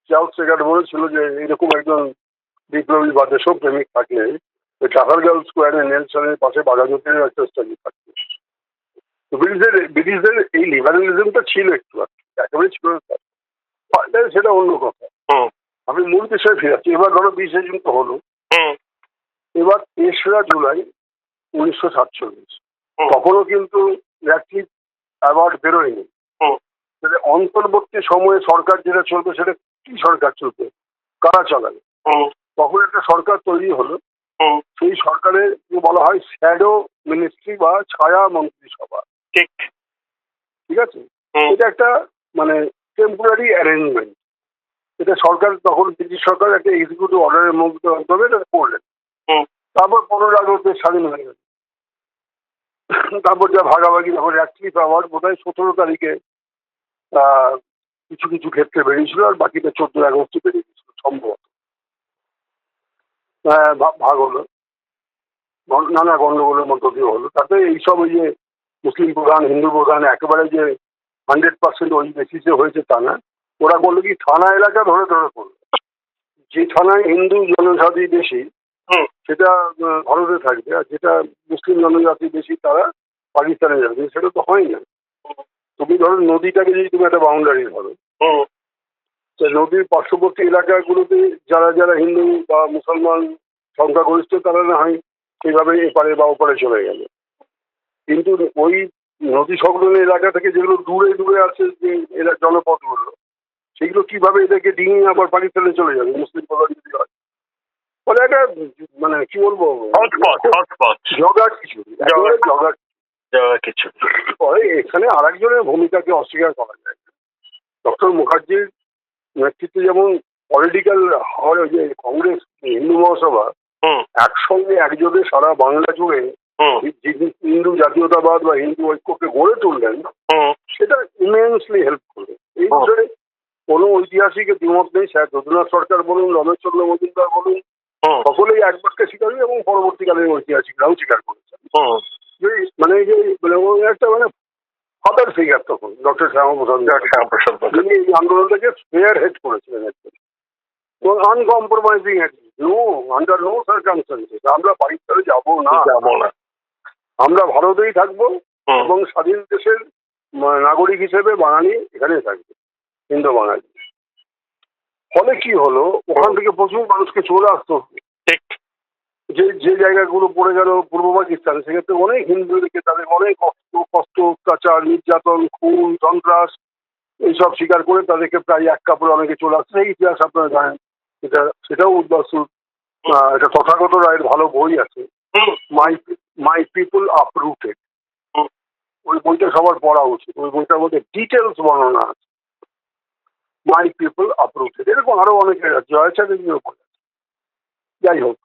চার্লস সেগার্ট বলেছিল যে এইরকম একজন বিপ্লবী বা দেশপ্রেমিক থাকলে ওই ট্রাফালগার স্কোয়ারে নেলসনের পাশে বাঘাযতীনের একটা স্ট্যাচু থাকবে। তো ব্রিটিশদের এই লিবারেলিজমটা ছিল একটু, একেবারে ছিল না, সেটা অন্য কথা। আমি মূল বিষয়ে ফিরে আসছি। এবার ধরো 20শে জুন তো হলো, এবার 3রা জুলাই 1947, তখনও কিন্তু র্যাটক্লিফ অ্যাওয়ার্ড বেরোয়নি। অন্তর্বর্তী সময়ে সরকার যেটা চলবে, সেটা কি সরকার চলবে, কারা চালাবে? তখন একটা সরকার তৈরি হলো, সেই সরকারে বলা হয় শ্যাডো মিনিস্ট্রি বা ছায়া মন্ত্রিসভা। ঠিক আছে, এটা একটা মানে টেম্পোরারি অ্যারেঞ্জমেন্ট। এটা সরকার, তখন ব্রিটিশ সরকার একটা এক্সিকিউটিভ অর্ডারের মাধ্যমে এটা করলেন। তারপর 15 আগস্ট স্বাধীন হয়ে গেল। তারপর যা ভাগাভাগি, যখন র্যাটক্লিফ অ্যাওয়ার্ড বোধহয় 17 তারিখে কিছু কিছু ক্ষেত্রে বেরিয়েছিল, আর বাকিটা 14 আগস্টে বেরিয়ে গেছিল সম্ভবত। ভাগ হলো, নানা গন্ডগোলের মধ্য দিয়ে হলো। তাতে এইসব ওই যে মুসলিম প্রধান, হিন্দু প্রধান একেবারে যে 100% ওই বেসিসে হয়েছে তা না। ওরা করলো কি, থানা এলাকা ধরে ধরে করলো। যে থানায় হিন্দু জনজাতি বেশি সেটা ভারতে থাকবে, আর যেটা মুসলিম জনজাতি বেশি তারা পাকিস্তানে যাবে, সেটা তো হয় না। তুমি ধরো নদীটাকে যদি তুমি একটা বাউন্ডারি ধরো, নদীর পার্শ্ববর্তী এলাকাগুলোতে যারা যারা হিন্দু বা মুসলমান সংখ্যাগরিষ্ঠ তারা না হয় সেইভাবে এপারে বা ওপারে চলে গেল, কিন্তু ওই নদী সংলগ্ন এলাকা থেকে যেগুলো দূরে দূরে আছে যে জনপদগুলো, সেগুলো কিভাবে এদেরকে ডিঙিয়ে আবার পাকিস্তানে চলে যাবে মুসলিম প্রধান যদি হয়? ফলে একটা মানে কি বলবো, জগা কিছু কিছু এখানে আর একজনের ভূমিকাকে অস্বীকার করা যায়। ডক্টর মুখার্জির নেতৃত্বে যেমন পলিটিক্যাল হয়, ওই যে কংগ্রেস হিন্দু মহাসভা একসঙ্গে একজোটে সারা বাংলা জুড়ে হিন্দু জাতীয়তাবাদ বা হিন্দু ঐক্যকে গড়ে তুললেন, সেটা ইমেন্সলি হেল্প করবে। এই বিষয়ে কোনো ঐতিহাসিক দ্বিমত নেই। স্যার যদুনাথ সরকার বলুন, রমেশচন্দ্র মজুমদার বলুন, সকলেই এক বাক্যে স্বীকার এবং পরবর্তীকালের ঐতিহাসিকরাও স্বীকার করেছেন যে মানে যে একটা মানে ফাদার ফিগার তখন ডক্টর শ্যামাপ্রসাদ, যিনি এই আন্দোলনটাকে স্পেয়ার হেড করেছিলেন একদম uncompromising, no under no circumstances আমরা পাকিস্তানে যাবো না, আমরা ভারতেই থাকবো এবং স্বাধীন দেশের নাগরিক হিসেবে বাঙালি এখানে থাকবে, হিন্দু বাঙালি। ফলে কি হলো, ওখান থেকে প্রচুর মানুষকে চলে আসতো। যে যে জায়গাগুলো পড়ে গেল পূর্ব পাকিস্তান, সেক্ষেত্রে অনেক হিন্দুদেরকে তাদের অনেক কষ্ট অত্যাচার নির্যাতন খুন সন্ত্রাস এইসব স্বীকার করে তাদেরকে প্রায় এক কাপড়ে অনেকে চলে আসছে। এই ইতিহাস আপনারা জানেন, সেটাও উদ্বাস্তু। এটা তথাগত রায়ের ভালো বই আছে, মাই পিপল আপরুটেড, ওই বইটা সবার পড়া উচিত। ওই বইটার মধ্যে ডিটেলস বর্ণনা আছে, মাই পিপল আপরুটেড। এরকম আরো অনেকে আছে, যাই হোক।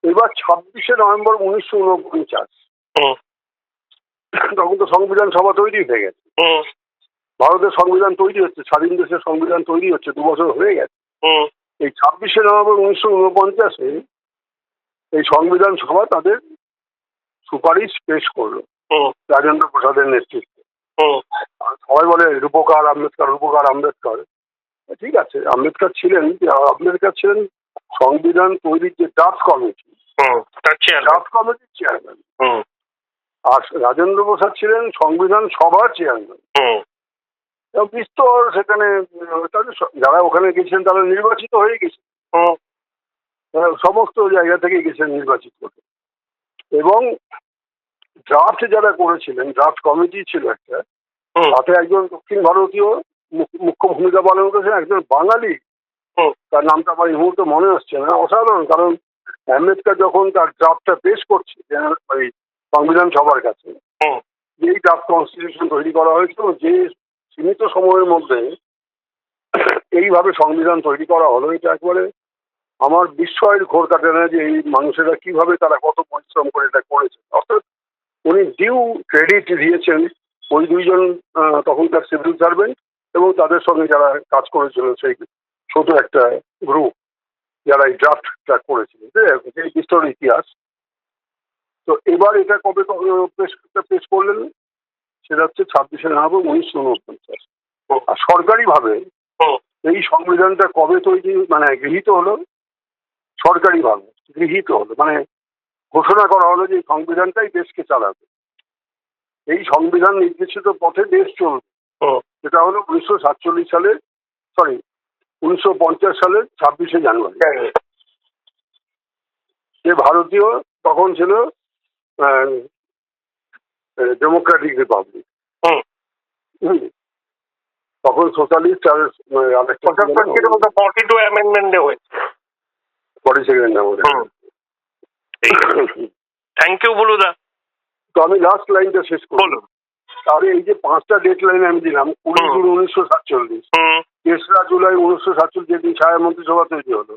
এবার 26শে নভেম্বর 1949, তখন তো সংবিধান সভা তৈরি হয়ে গেছে, ভারতের সংবিধান তৈরি হচ্ছে, স্বাধীন দেশের সংবিধান তৈরি হচ্ছে, 2 বছর হয়ে গেছে। এই 26শে নভেম্বর 1949-এ এই সংবিধান সভা তাদের সুপারিশ পেশ করলো রাজেন্দ্র প্রসাদের নেতৃত্বে। সবাই বলে রূপকার আম্বেদকর, ঠিক আছে, আম্বেদকর ছিলেন সংবিধান তৈরির যে ড্রাফট কমিটির চেয়ারম্যান, আর রাজেন্দ্র প্রসাদ ছিলেন সংবিধান সভার চেয়ারম্যান। বিস্তর সেখানে যারা ওখানে গেছেন তারা নির্বাচিত হয়ে গেছে, সমস্ত জায়গা থেকে গেছেন নির্বাচিত করে। এবং ড্রাফট যারা করেছিলেন, ড্রাফট কমিটি ছিল একটা, তাতে একজন দক্ষিণ ভারতীয় মুখ্য ভূমিকা পালন করেছেন, একজন বাঙালি, তার নামটা আমার এই মুহূর্তে মনে আসছে না। অসাধারণ, কারণ আম্বেদকর যখন তার ড্রাফটটা পেশ করছে ওই সংবিধান সভার কাছে, যেই ড্রাফট কনস্টিটিউশন তৈরি করা হয়েছিল, যে সীমিত সময়ের মধ্যে এইভাবে সংবিধান তৈরি করা হলো, এটা একবারে আমার বিস্ময়ের ঘোর কাটে না যে এই মানুষেরা কিভাবে তারা কত পরিশ্রম করে এটা করেছে। অর্থাৎ উনি ডিউ ক্রেডিট দিয়েছেন ওই দুইজন তখনকার সিভিল সার্ভেন্ট এবং তাদের সঙ্গে যারা কাজ করেছিল, সেই ছোট একটা গ্রুপ যারা এই ড্রাফটটা করেছিল, এই বিস্তর ইতিহাস। তো এবার এটা কবে পেশ করলেন, সেটা হচ্ছে 26শে নভেম্বর 1949। আর সরকারিভাবে এই সংবিধানটা কবে তৈরি মানে গৃহীত হলো, সরকারিভাবে গৃহীত হলো মানে ঘোষণা করা হলো যে এই সংবিধানটাই দেশকে চালাবে, এই সংবিধান নির্দেশিত পথে দেশ চলবে। সেটা হলো 1947 সালের 1950 সালের 26শে জানুয়ারি। যে ভারতীয় তখন ছিল ডেমোক্রেটিক রিপাবলিক, তখন সোশ্যালিস্ট আর 42 অ্যামেন্ডমেন্টে হয়েছে। 42nd thank you বলুদা। তো আমি লাস্ট লাইনটা শেষ করবো। তাহলে এই যে 5টা ডেট লাইন আমি দিলাম, 20 জুন 1947, 3রা জুলাই 1947 যেদিন ছায়া মন্ত্রিসভা তৈরি হলো,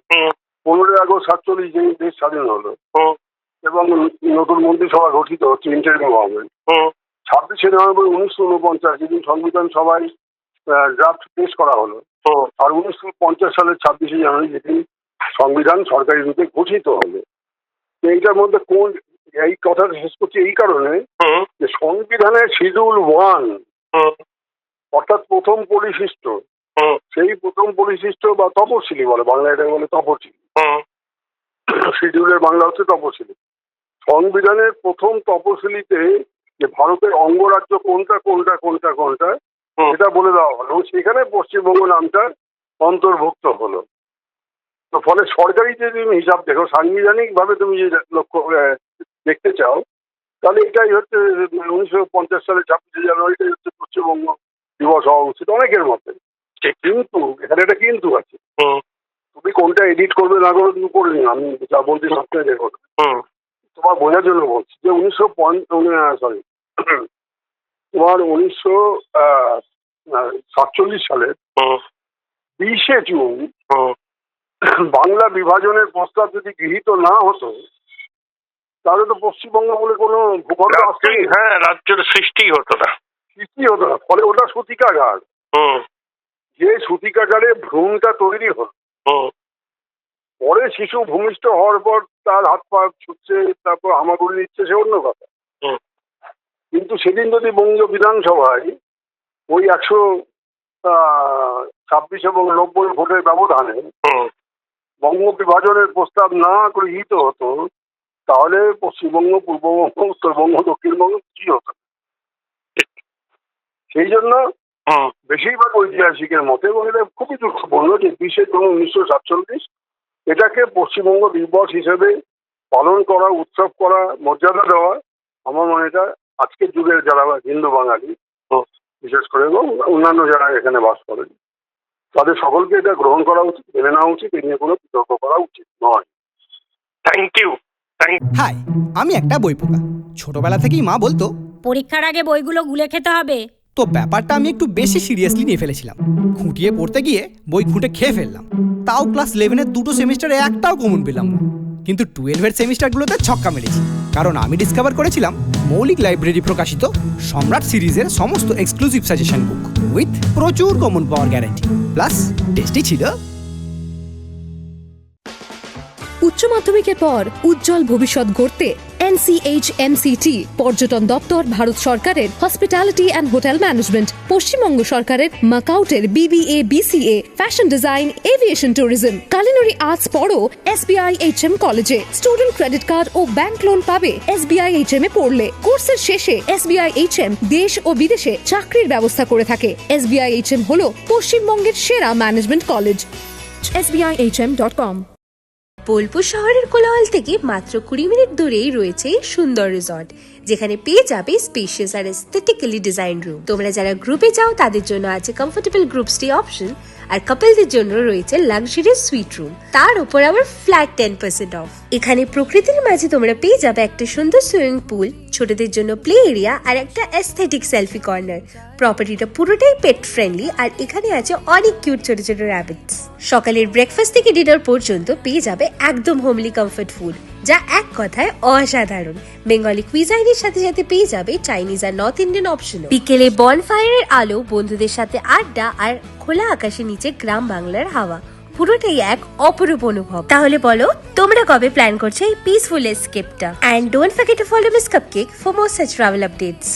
15 আগস্ট 47 যেদিন দেশ স্বাধীন হলো এবং নতুন মন্ত্রিসভা গঠিত হচ্ছে, ইন্টারিম গভর্নমেন্ট, 26শে নভেম্বর 1949 যেদিন সংবিধান সভায় ড্রাফট পেশ করা হলো, আর 1950 সালের 26শে জানুয়ারি যেদিন সংবিধান সরকারি রূপে ঘোষিত হলো। এইটার মধ্যে কোন, এই কথাটা শেষ করছি এই কারণে যে সংবিধানের শিডিউল 1 অর্থাৎ প্রথম পরিশিষ্ট, সেই প্রথম পরিশিষ্ট বা তপশিলি বলে, বাংলা এটা বলে তপশিলি, শিডিউলের বাংলা হচ্ছে তপশিলি। সংবিধানের প্রথম তপশিলিতে যে ভারতের অঙ্গরাজ্য কোনটা কোনটা কোনটা কোনটা এটা বলে দেওয়া হলো, সেখানে পশ্চিমবঙ্গ নামটা অন্তর্ভুক্ত হলো। তো ফলে সরকারি যে তুমি হিসাব দেখো, সাংবিধানিক ভাবে তুমি যে লক্ষ্য দেখতে চাও, তাহলে এটাই হচ্ছে 1950 সালে 26শে জানুয়ারিটাই হচ্ছে পশ্চিমবঙ্গ দিবস হওয়া উচিত অনেকের মতে। কিন্তু এখানে একটা কিন্তু আছে, তুমি কোনটা এডিট করবে না করবে তুমি করে নিও, আমি যা বলছি সবটাই দেখো। তোমার বোঝার জন্য বলছি যে 1947 সালের 20শে জুন বাংলা বিভাজনের প্রস্তাব যদি গৃহীত না হতো, তাহলে তো পশ্চিমবঙ্গ বলে কোনো ভূখণ্ড রাজ্যের সৃষ্টি হতো না। ফলে ওটা সূতিকাগার, যে সূতিকাগারে ভ্রূণটা তৈরি হলো, পরে শিশু ভূমিষ্ঠ হওয়ার পর তার হাত পা ছুটছে, তারপর হামাগুড়ি নিচ্ছে, সে অন্য কথা। কিন্তু সেদিন যদি বঙ্গীয় বিধানসভায় ওই 126 এবং 90 ভোটের ব্যবধানে বঙ্গ বিভাজনের প্রস্তাব না গৃহীত হতো, তাহলে পশ্চিমবঙ্গ, পূর্ববঙ্গ, উত্তরবঙ্গ, দক্ষিণবঙ্গ কি হতো? সেই জন্য বেশিরভাগ ঐতিহাসিকের মতে, এবং এটা খুবই দুঃখপূর্ণ যে 20শে জুন 1947 এটাকে পশ্চিমবঙ্গ দিবস হিসেবে পালন করা, উৎসব করা, মর্যাদা দেওয়া, আমার মনে এটা আজকের যুগের যারা হিন্দু বাঙালি বিশেষ করে এবং অন্যান্য যারা এখানে বাস করেন, তাদের সকলকে এটা গ্রহণ করা উচিত, মেনে নেওয়া উচিত, এ নিয়ে কোনো বিতর্ক করা উচিত নয়। Thank you. হাই, আমি একটা বই পোকা। ছোটবেলা থেকেই মা বলতো পরীক্ষার আগে বইগুলো গুলে খেতে হবে। তো ব্যাপারটা আমি একটু বেশি সিরিয়াসলি নিয়ে ফেলেছিলাম। খুঁটিয়ে পড়তে গিয়ে বই খুঁটে খেয়ে ফেললাম। তাও ক্লাস 11-এর দুটো সেমিস্টারে একটাও কমন পেলাম না। কিন্তু 12-এর সেমিস্টারগুলোতে ছক্কা মেরেছি, কারণ আমি ডিসকভার করেছিলাম মৌলিক লাইব্রেরি প্রকাশিত সম্রাট সিরিজের সমস্ত এক্সক্লুসিভ সাজেশন বুক উইথ প্রচুর কমন পাওয়ার গ্যারান্টি, প্লাস টেস্টি ছিল। উচ্চ মাধ্যমিকের পর উজ্জ্বল ভবিষ্যৎ গড়তে NCHMCT পর্যটন দপ্তর, ভারত সরকারের hospitality and hotel management, Paschimbanga সরকারের মাকাউটের BBA BCA, fashion design, aviation tourism, culinary arts পড়ো SBI HM কলেজে। স্টুডেন্ট ক্রেডিট কার্ড ও ব্যাংক লোন পাবে SBI HM এ পড়লে। কোর্সের শেষে SBI HM দেশ ও বিদেশে চাকরির ব্যবস্থা করে থাকে। SBI HM হলো পশ্চিমবঙ্গের সেরা ম্যানেজমেন্ট কলেজ। SBIHM.com। বোলপুর শহরের কোলাহল থেকে মাত্র 20 মিনিট দূরেই রয়েছে সুন্দর রিসর্ট, যেখানে পেয়ে যাবে স্পেশিয়াস আর এস্থেটিক্যালি ডিজাইন রুম। তোমরা যারা গ্রুপে যাও তাদের জন্য আছে কমফোর্টেবল গ্রুপ স্টে অপশন, আর কাপলদের জন্য রয়েছে লাক্সারিয়াস সুইট রুম, তার উপর আবার ফ্ল্যাট 10% অফ। এখানে প্রকৃতির মাঝে তোমরা পেয়ে যাবে একটা সুন্দর সুইমিং পুল, ছোটদের জন্য প্লে এরিয়া আর একটা এস্থেটিক সেলফি কর্নার। প্রপার্টিটা পুরোটাই পেট ফ্রেন্ডলি, আর এখানে আছে অনেক কিউট ছোট ছোট র্যাবিটস। সকালের ব্রেকফাস্ট থেকে ডিনার পর্যন্ত পেয়ে যাবে একদম হোমলি কমফর্ট ফুড, যা এক কথায় অসাধারণ। বেঙ্গলি কুইজাইনের সাথে সাথে পেয়ে যাবে চাইনিজ আর নর্থ ইন্ডিয়ান অপশন। বিকেলে বনফায়ারের আলো, বন্ধুদের সাথে আড্ডা আর খোলা আকাশের নিচে গ্রাম বাংলার হাওয়া, পুরোটাই এক অপরূপ অনুভব। তাহলে বলো তোমরা কবে প্ল্যান করছো এই পিসফুল এসকেপটা? And don't forget to follow miss cupcake for more such travel updates.